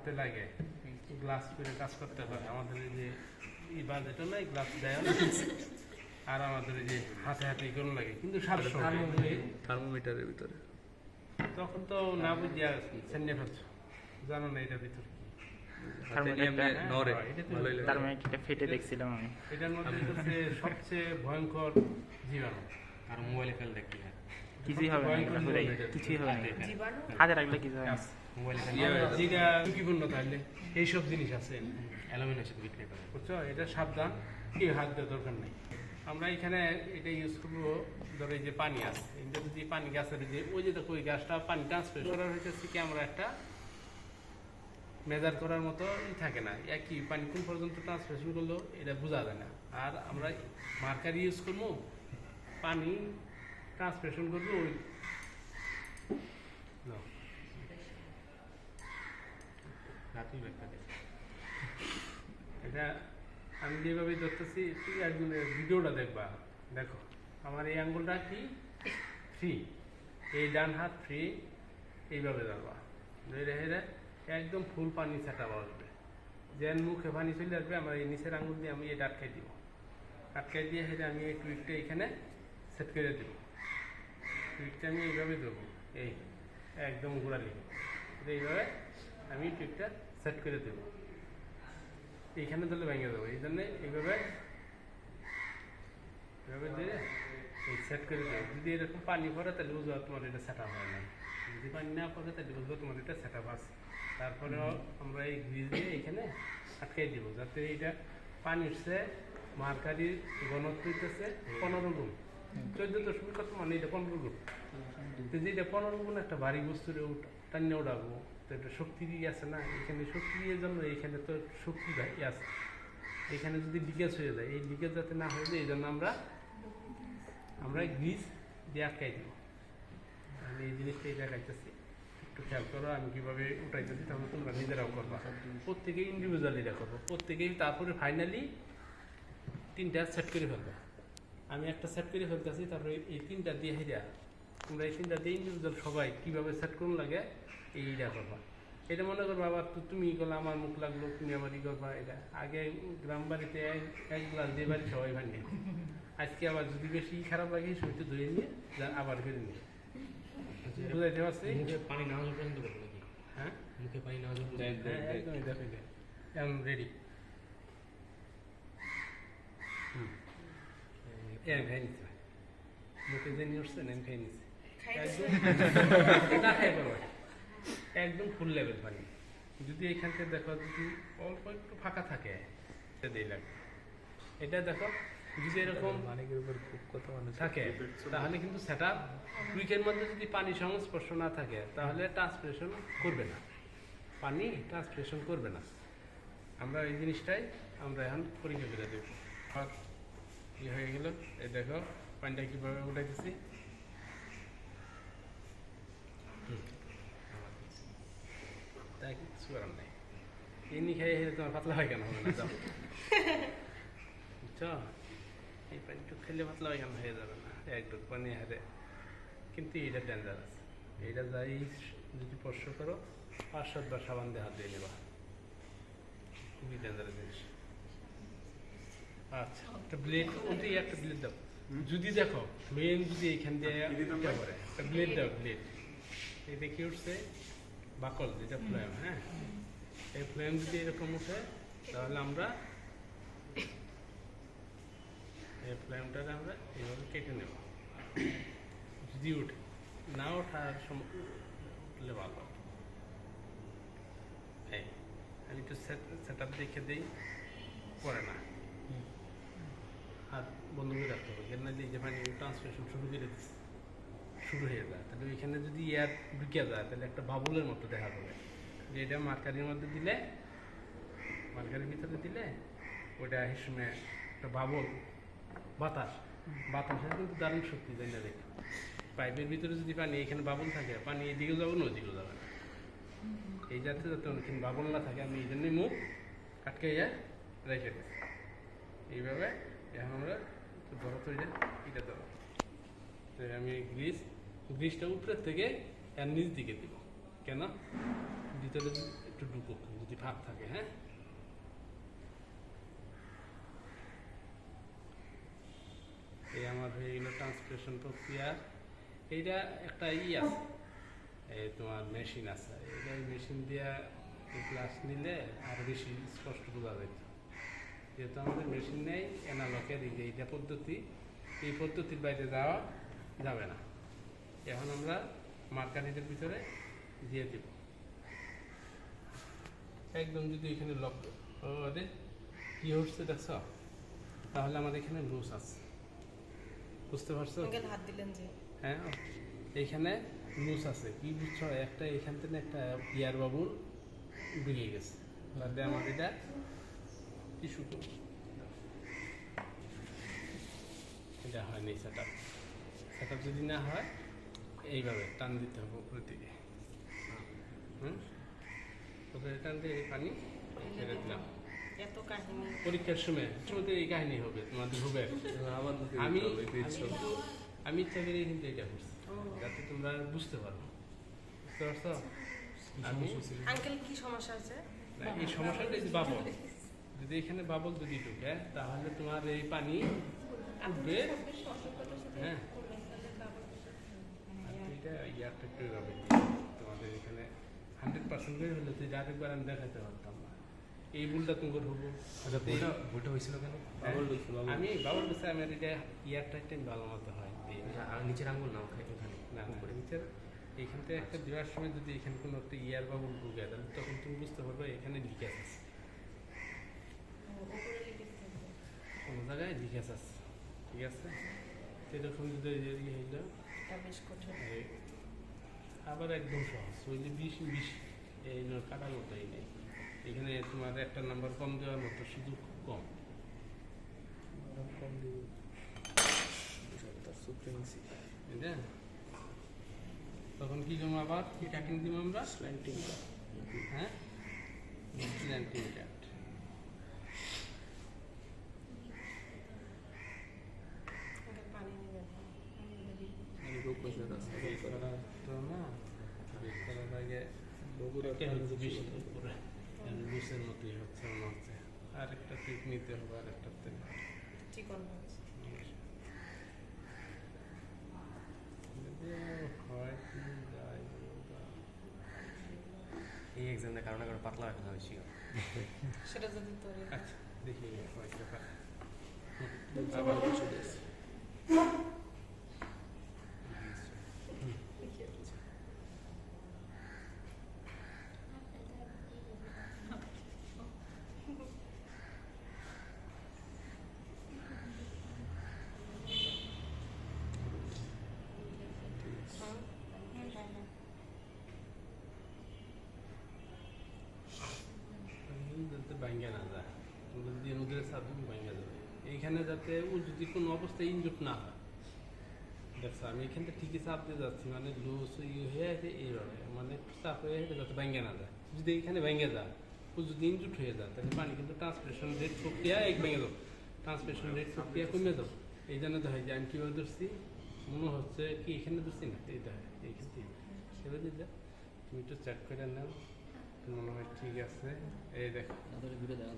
হাতে লাগে গ্লাস করে কাজ করতে হয়। আমাদের এই যে এই বাজেটও নাই, গ্লাস দেয় না। আর আমাদের এই যে হাতে হাতে এগুলো লাগে, কিন্তু থার্মোমিটারের ভিতরে তখন তো না বুঝিয়া সেন্ডে ফেলছো, জানো না এটার ভিতর কি। থার্মোমিটারটা ফেটে দেখছিলাম আমি। এটার মধ্যে হচ্ছে সবচেয়ে ভয়ঙ্কর জীবাণু। আর মোবাইলে ফেললে কি হয়? কিছুই হবে না, এগুলো করে কিছুই হবে না, হাতে রাখলে কিছু হয় না। মোবাইলে যেটা ঝুঁকিপূর্ণ তাহলে এইসব জিনিস আছে, অ্যালুমিনিয়ামের সাথে বিক্রি করে। বুঝছো? এটা সাবধান, কি হাত দেওয়ার দরকার নেই। আমরা এখানে এটা ইউজ করবো, ধরো এই যে পানি আছে, এটা যদি পানি গাছের যে ওই যে দেখো ওই গাছটা পানি ট্রান্সফার করার হইতেছে কি, আমরা একটা মেজার করার মতো থাকে না, একই পানি কোন পর্যন্ত ট্রান্সফারেশন করলো এটা বোঝা যায় না। আর আমরা মার্কার ইউজ করবো, পানি ট্রান্সফারেশন করবো ওই এটা আমি যেভাবে ধরতেছি, ঠিক একজনের ভিডিওটা দেখবা, দেখো আমার এই আঙ্গুলটা কি ফ্রি, এই ডান হাত ফ্রি, এইভাবে ধরবা, ধরে হেরে একদম ফুল পানি ছাটা আসবে, যেন মুখে পানি চলে আসবে, আমরা এই নিচের আঙ্গুল দিয়ে আমি এটা আটকাই দিব, আটকাই দিয়ে হেরে আমি এই টুইকটা এখানে সেট করে দেবো। টুইকটা আমি এইভাবে দেবো, এই একদম ঘোরালি এইভাবে আমি টুইকটা সেট করে দেবো, এইখানে তাহলে ভেঙে দেবো, এই জন্যে এইভাবে এভাবে দিয়ে এই সেট করে দেবো। যদি এরকম পানি পড়ে তাহলে বুঝবো তোমার এটা সেট আপ হয় না, যদি পানি না পড়ে তাহলে বুঝবো তোমার এটা সেট আপ আছে। তারপরে আমরা এই গ্রিজ দিয়ে এইখানে আটকাই দিব, যাতে এইটা পানি উঠছে, মার্কারির ঘনত্ব হইতেছে 15 গুণ, 14.0 কত মানে এটা 15 গুণ। যদি এটা 15 গুণ একটা ভারী বস্তুর টান্নে উঠাবো, তো এটা শক্তি দিয়ে আছে না, এখানে শক্তি দিয়ে জন্য এইখানে তো শক্তি আছে, এখানে যদি লিকেজ হয়ে যায়, এই লিকেজ যাতে না হয়ে যায় এই জন্য আমরা গ্রিজ দিয়ে আটকাই দিব। আমি এই জিনিসটা এটা দেখাইতেছি, একটু খেয়াল করো আমি কীভাবে উঠাইতেছি, তাহলে তোমরা নিজেরাও করবা। প্রত্যেকেই ইন্ডিভিজুয়ালি এটা করবো, প্রত্যেকেই। তারপরে ফাইনালি 3টা সেট করে ফেলবো, আমি একটা সেট করে ফেলতেছি, তারপরে এই 3টা দিয়ে হেরা তোমরা এই 3টা দিয়ে ইন্ডিভিজুয়াল সবাই কীভাবে সেট করুন লাগে এইটা করবা। এটা মনে করবো আবার তুমি করলে আমার মুখ লাগলো, তুমি আবার করবা। এটা আগে গ্রাম বাড়িতে এক গ্লাস দিয়ে বাড়ি সবাই ভাঙে, আজকে আবার যদি বেশি খারাপ লাগে সেটা ধুয়ে নিয়ে আবার ফেলে নিয়ে বুঝাইতে পারছি। মুখে পানি না আসা পর্যন্ত করবো নাকি? হ্যাঁ, মুখে পানি না আসা পর্যন্ত একদমই দেখো, রেডি। এর খাই নিচ্ছে মুখে যে নিয়ে উঠছে না, খাই নিচ্ছে না, খাই পারবো একদম ফুল লেভেল পানি। যদি এখান থেকে দেখো যদি অল্প একটু ফাঁকা থাকে দিয়ে লাগবে, এটা দেখো যদি এরকম মানিকের উপর খুব কত মানুষ থাকে তাহলে কিন্তু সেটা টুইকের মধ্যে যদি পানি সংস্পর্শ না থাকে তাহলে ট্রান্সপিরেশন করবে না, পানি ট্রান্সপিরেশন করবে না। আমরা এই জিনিসটাই আমরা এখন পরীক্ষা করে দেব। কি হয়ে গেল এই দেখো পানিটা কীভাবে উঠাইতেছি, তাই কিছু করার নাই। এমনি খেয়ে খেয়ে তোমার পাতলা হয় কেন হবে না, যাও বুঝছো? এই পানিটুক খেলে পাতলা হয় কেন হয়ে যাবে না, একটুক পানি হারে। কিন্তু এটা ডেঞ্জারাস, এইটা যাই যদি স্পর্শ করো 5-7 বার সাবান দিয়ে হাত দিয়ে নেবা, খুবই ডেঞ্জারাস জিনিস। আচ্ছা, একটা ব্লেড, ওটাই একটা ব্লেড দাও। যদি দেখো মেন যদি এইখান দিয়ে উঠে পড়ে, একটা ব্লেড দাও, ব্লেড এই দেখে উঠছে বাকল যেটা ফ্লেম, হ্যাঁ এই ফ্লেম যদি এরকম উঠে তাহলে আমরা এই ফ্লেমটাকে আমরা এইভাবে কেটে নেব। যদি উঠে, না ওঠার সময় উঠলে ভালো। এই আমি একটু সেট আপ দেখে দিই, পরে না হাত বন্ধ করে রাখতে হবে, কেন না যে পানি ট্রান্সমিশন শুরু করে দিচ্ছে, শুরু হয়ে যায়, তাহলে ওইখানে যদি এয়ার ঢুকে যায় তাহলে একটা বাবুলের মতো দেখা যাবে। যে এটা মার্কারির মধ্যে দিলে, মার্কারির ভিতরে দিলে ওইটা এই সময় একটা বাবুল বাতাসের কিন্তু দারুণ শক্তি যায় না। দেখে পাইপের ভিতরে যদি পানি এখানে বাবুল থাকে, পানি এদিকেও যাবো না ওদিকেও যাবে না, এই যাতে যাতে অনেকক্ষণ বাবুল না থাকে আমি এই জন্যই মুখ আটকে রেখে দিই এইভাবে। এখন আমরা ধরো তো এটা ধরো, তো আমি গ্রিসটা উপরের থেকে এর নিচ দিকে দিব, কেন ভিতরে একটু একটু ঢুকুক যদি ভাব থাকে, হ্যাঁ। এই আমার হয়ে গেল ট্রান্সপ্রেশন প্রক্রিয়া। এইটা একটা আছে, এই তোমার মেশিন আছে, এটা মেশিন দিয়ে ক্লাস নিলে আরো বেশি স্পষ্ট বোঝা যেত। যেহেতু আমাদের মেশিন নেই, অ্যানালগের এইটা পদ্ধতি, এই পদ্ধতির বাইরে যাওয়া যাবে না। এখন আমরা মার্কারিটের ভিতরে দিয়ে দেব একদম। যদি এখানে লক কি হচ্ছে দেখছ, তাহলে আমাদের এখানে লুজ আছে, বুঝতে পারছো? হাত দিলেন যে হ্যাঁ, এইখানে লুজ আছে। কি বুঝছো, একটা এখান থেকে একটা ইয়ার বাবুল বেরিয়ে গেছে, তাহলে আমাদের এটা টিস্যু এটা হয়নি। সেট আপ যদি না হয় এইভাবে টান দিতে হবে উপরের দিকে। উপরে টান দিয়ে এই পানি ছেড়ে দিলাম। এত কাহিনী পরীক্ষার সময় তোমাদের এই কাহিনী হবে, তোমাদের হবে। আবার আমি আমি ইচ্ছা করে কিন্তু এটা করছি যাতে তোমরা বুঝতে পারো, বুঝতে পারছো? আমি আঙ্কেল কি সমস্যা আছে? না, এই সমস্যাটা এই যে বাবল, যদি এখানে বাবল যদি ঢুকে তাহলে তোমার এই পানি উঠবে। হ্যাঁ, এটা ইয়ারটা একটু এভাবে তোমাদের এখানে 100% করে হলে তুই আরেকবার আমি দেখাতে পারতাম না। এই ভুলটা তুমি হবো। আচ্ছা, ভুলটা হয়েছিল কেন? আমি বাবল বলছি, আমার এটা ইয়ারটা একটু ভালো মতো হয়। নিচের আঙুল নাও খাই ওখানে না না, নিচের এইখান থেকে একটা দেওয়ার সময় যদি এখানে কোনো একটা ইয়ার বাবল ঢুকে তাহলে তখন তুমি বুঝতে পারবে এখানে লিকেজ আছে, কোনো জায়গায় লিকেজ আছে। ঠিক আছে, সেরকম যদি ইয়ে হইল বেশ কঠিন। আবার একদম সহজ হইলে 20 এই কাটার মতোই নেই। এখানে তোমার একটা নাম্বার কম দেওয়ার মতো সুযোগ খুব কম। কম দিব তার সুপ্রিমেসি। তখন কি জমা আবার কি কাটিং দিব আমরা স্ল্যান্টিং। হ্যাঁ, স্ল্যান্টিং কাট। পানি নেবেন আমি রোগ বসার আছে এই করা তো না, এই করার আগে বগুড়া কেন বেশি করে লুসের মতোই হচ্ছে মনে হচ্ছে। আরেকটা ট্রিক নিতে হবে, আরেকটাতে চিকন হয়েছে। হয় কি যায় এই এক্সামটা কারণে কারো পাতলা রাখা হয়েছিল। সেটা যদি তৈরি আচ্ছা দেখি কয়েকটা পারে। আবার কিছু দেশ যাতে ভাঙ্গা না যায়, যদি নদীর সাথে ভাঙ্গা যাবে। এইখানে যাতে ও যদি কোনো অবস্থায় ইনজুট না হয়। দেখছো আমি এখান থেকে ঠিকই চাপ দিয়ে যাচ্ছি, মানে লুজ ইয়ে হয়ে আছে এইভাবে, মানে চাপ হয়ে আছে যাতে ভাঙ্গা না যায়। যদি এখানে ভেঙে যায়, ও যদি ইনজুট হয়ে যায় তাহলে পানি কিন্তু ট্রান্সপ্রেশন রেট প্রক্রিয়া ভেঙে যাও, ট্রান্সপ্রেশন রেট প্রক্রিয়া কমে যাও। এই জন্য দেখা যায় আমি কীভাবে ধরছি, মনে হচ্ছে কি এখানে ধরছি না, এইটা হয় এইখান থেকে সেভাবে দিতে। তুমি একটু চেক করে নাও, মনে হয় ঠিক আছে। এই দেখো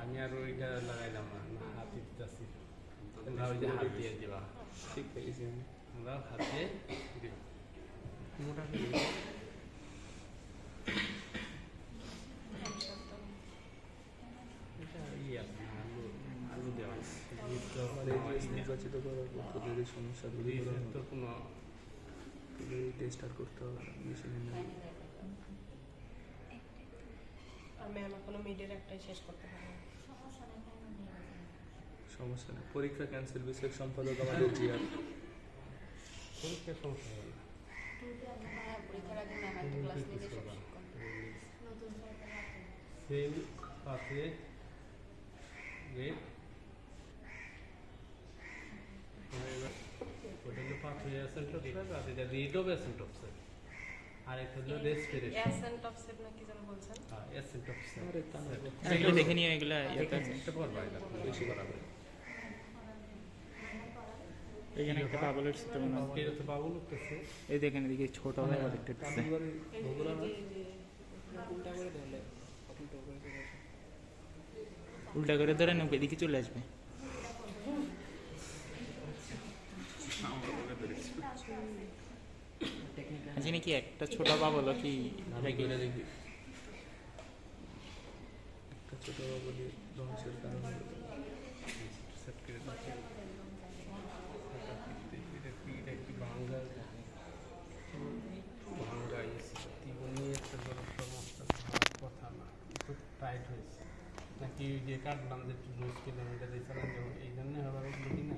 আমি আর ওইটা লাগাইলাম না, হাত দিতেছি। তোমরা ওই যে হাত দিয়ে দিবা, ঠিক পেয়েছি আমি। তোমরা হাত দিয়ে দিবা মোটা করে। এটা আছে না, আলু দেওয়া আমার এই ড্রেস নির্বাচিত করার পর তোদের এই সমস্যা দূর করার তো মতো কোনো তোদের এই টেস্ট আর করতে হবে না মেশিনে না। আর ম্যাম এখনো মিডের একটাই শেষ করতে পারে। সমস্যা নেই, পরীক্ষা ক্যান্সেল বিষয়ক সম্পাদক আমাদের জিয়ার। পরীক্ষার সমস্যা হবে না। পরীক্ষার আগে ম্যাম একটা ক্লাস নিতে সেল পাথে রেট ওটা হলো পাথওয়ে অ্যাসেন্ট অফ সেল, আর এটা rate of ascent of cell, আর একটা হলো রেসপিরেশন অ্যাসেন্ট অফ সেট না কি যেন বলছেন? Ascent of cell. আরে তা না, এগুলো দেখে নিও, এগুলো ইয়েতে আছে। এটা পড়বা, এটা বেশি করাবে। এখানে একটা বাবলের সিস্টেম আছে। এটা তো বাবু উঠতেছে। এই দেখেন এদিকে ছোট হয়ে দেখতে পাচ্ছেন। কান্দুবাড়ি বগুড়া না? জি জি উল্টা করে ধরলে উল্টা করে ধরেন এদিকে চলে আসবে। আচ্ছা নাকি একটা ছোট বাবল কি আমি করে দেখি একটা ছোট বলি ধ্বংসের কারণে সেট করে দিচ্ছি। এটা কি ভাঙ্গা ভাঙ্গা নিয়ে একটা বড় সমস্যা হওয়ার কথা না, খুব টাইট হয়েছে নাকি ওই যে কাটলাম যে একটু রোজ কিলোমিটার এই চালান যাবো এই জন্য হবার ওগুলো কি না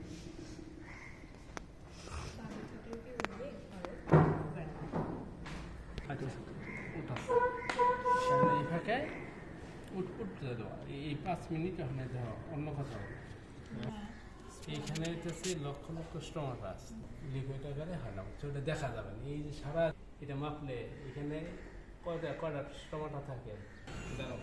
আচ্ছা উঠাচ্ছে তাহলে এই ফাঁকে উঠতে দেওয়া এই 5 মিনিট ওখানে দেওয়া অন্য কথা হবে। এইখানে হচ্ছে লক্ষ লক্ষ স্টোমাটা আছে লিকুইড আকারে হয় না, ওটা দেখা যাবে না। এই যে সারা এটা মাপলে এখানে কয়টা স্টোমাটা থাকে দাঁড়াও